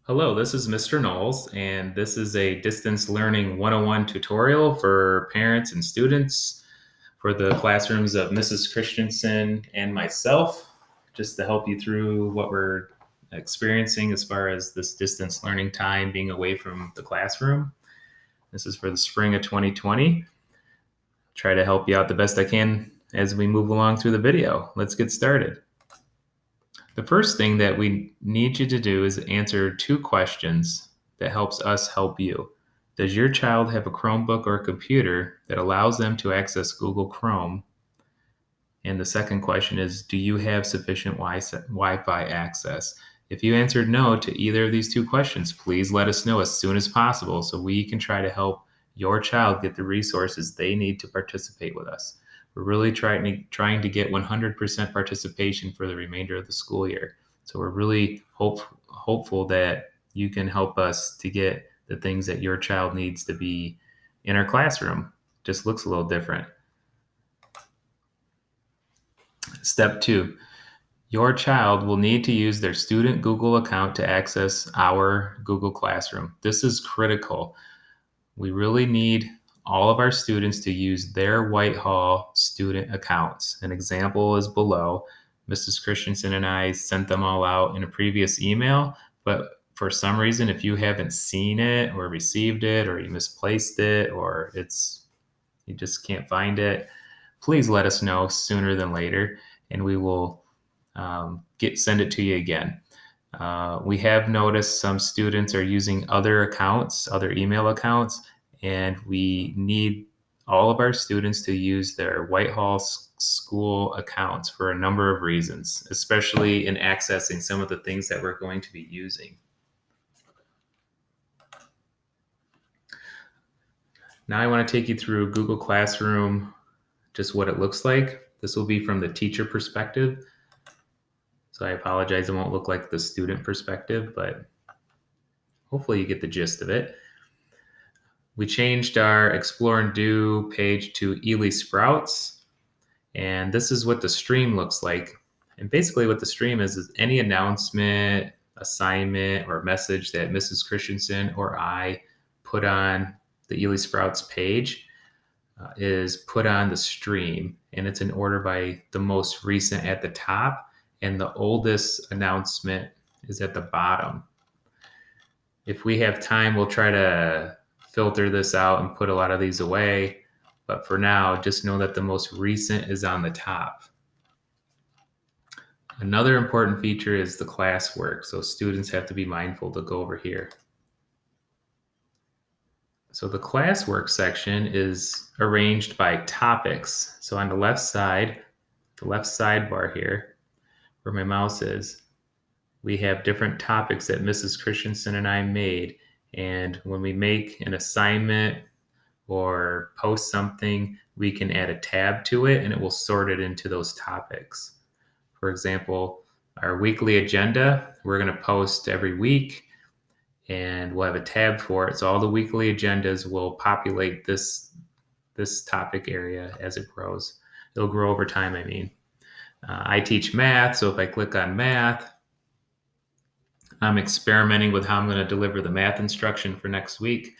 Hello, this is Mr. Knowles, and this is a distance learning 101 tutorial for parents and students for the classrooms of Mrs. Christensen and myself, just to help you through what we're experiencing as far as this distance learning time being away from the classroom. This is for the spring of 2020. Try to help you out the best I can as we move along through the video. Let's get started. The first thing that we need you to do is answer two questions that helps us help you. Does your child have a Chromebook or a computer that allows them to access Google Chrome? And the second question is, do you have sufficient Wi-Fi access? If you answered no to either of these two questions, please let us know as soon as possible so we can try to help your child get the resources they need to participate with us. We're really trying to get 100% participation for the remainder of the school year. So we're really hopeful that you can help us to get the things that your child needs to be in our classroom. Just looks a little different. Step 2. Your child will need to use their student Google account to access our Google Classroom. This is critical. We really need all of our students to use their Whitehall student accounts. An example is below. Mrs. Christensen and I sent them all out in a previous email, but for some reason, if you haven't seen it or received it or you misplaced it or you just can't find it, please let us know sooner than later and we will send it to you again. We have noticed some students are using other accounts, other email accounts, and we need all of our students to use their Whitehall school accounts for a number of reasons, especially in accessing some of the things that we're going to be using. Now I want to take you through Google Classroom, just what it looks like. This will be from the teacher perspective. So I apologize, it won't look like the student perspective, but hopefully you get the gist of it. We changed our Explore and Do page to Ely Sprouts, and this is what the stream looks like. And basically what the stream is any announcement, assignment, or message that Mrs. Christensen or I put on the Ely Sprouts page is put on the stream, and it's in order by the most recent at the top, and the oldest announcement is at the bottom. If we have time, we'll try to filter this out and put a lot of these away. But for now, just know that the most recent is on the top. Another important feature is the classwork. So students have to be mindful to go over here. So the classwork section is arranged by topics. So on the left side, the left sidebar here, where my mouse is, we have different topics that Mrs. Christensen and I made. And when we make an assignment or post something, we can add a tab to it and it will sort it into those topics. For example, our weekly agenda, we're going to post every week and we'll have a tab for it. So all the weekly agendas will populate this topic area as it grows. It'll grow over time, I mean. I teach math, so if I click on math, I'm experimenting with how I'm going to deliver the math instruction for next week.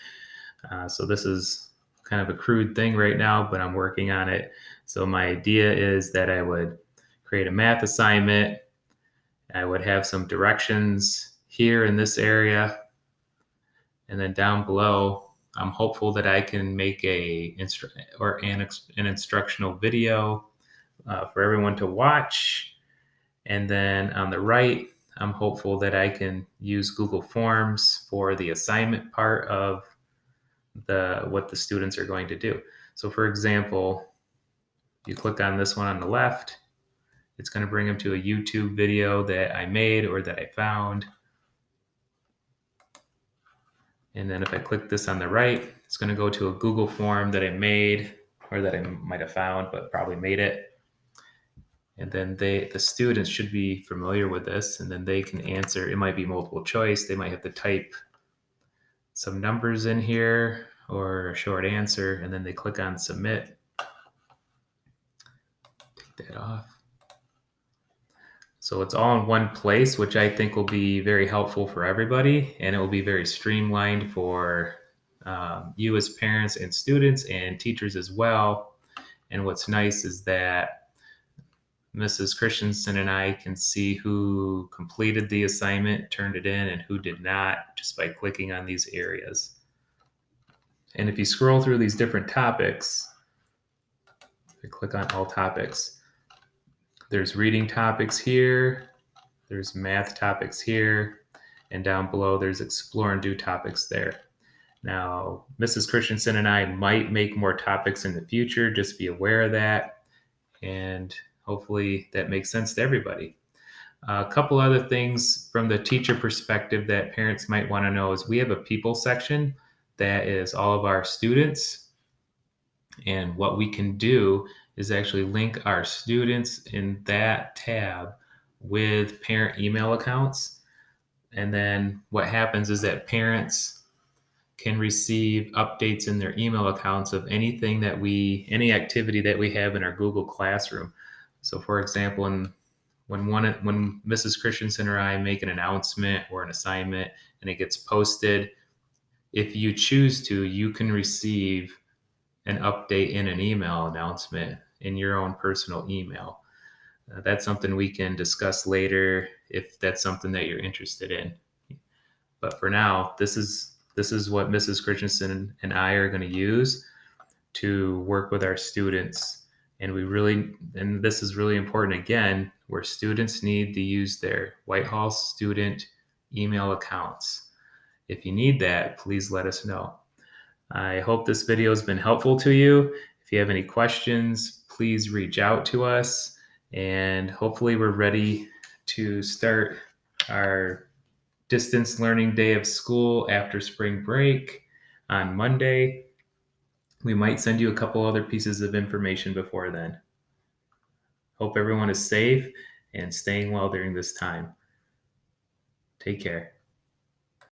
So this is kind of a crude thing right now, but I'm working on it. So my idea is that I would create a math assignment. I would have some directions here in this area. And then down below, I'm hopeful that I can make an instructional video for everyone to watch. And then on the right, I'm hopeful that I can use Google Forms for the assignment part of what the students are going to do. So for example, you click on this one on the left, it's going to bring them to a YouTube video that I made or that I found. And then if I click this on the right, it's going to go to a Google form that I made or that I might have found, but probably made it. And then the students should be familiar with this, and then they can answer. It might be multiple choice. They might have to type some numbers in here or a short answer, and then they click on submit. Take that off. So it's all in one place, which I think will be very helpful for everybody, and it will be very streamlined for you as parents and students and teachers as well. And what's nice is that Mrs. Christensen and I can see who completed the assignment, turned it in, and who did not just by clicking on these areas. And if you scroll through these different topics, if you click on all topics, there's reading topics here, there's math topics here, and down below there's explore and do topics there. Now, Mrs. Christensen and I might make more topics in the future, just be aware of that, and hopefully that makes sense to everybody. A couple other things from the teacher perspective that parents might want to know is we have a people section that is all of our students. And what we can do is actually link our students in that tab with parent email accounts. And then what happens is that parents can receive updates in their email accounts of any activity that we have in our Google Classroom. So, for example, when Mrs. Christensen or I make an announcement or an assignment and it gets posted, if you choose to, you can receive an update in an email announcement in your own personal email. That's something we can discuss later if that's something that you're interested in. But for now, this is what Mrs. Christensen and I are going to use to work with our students. And this is really important again, where students need to use their Whitehall student email accounts. If you need that, please let us know. I hope this video has been helpful to you. If you have any questions, please reach out to us, and hopefully we're ready to start our distance learning day of school after spring break on Monday. We might send you a couple other pieces of information before then. Hope everyone is safe and staying well during this time. Take care.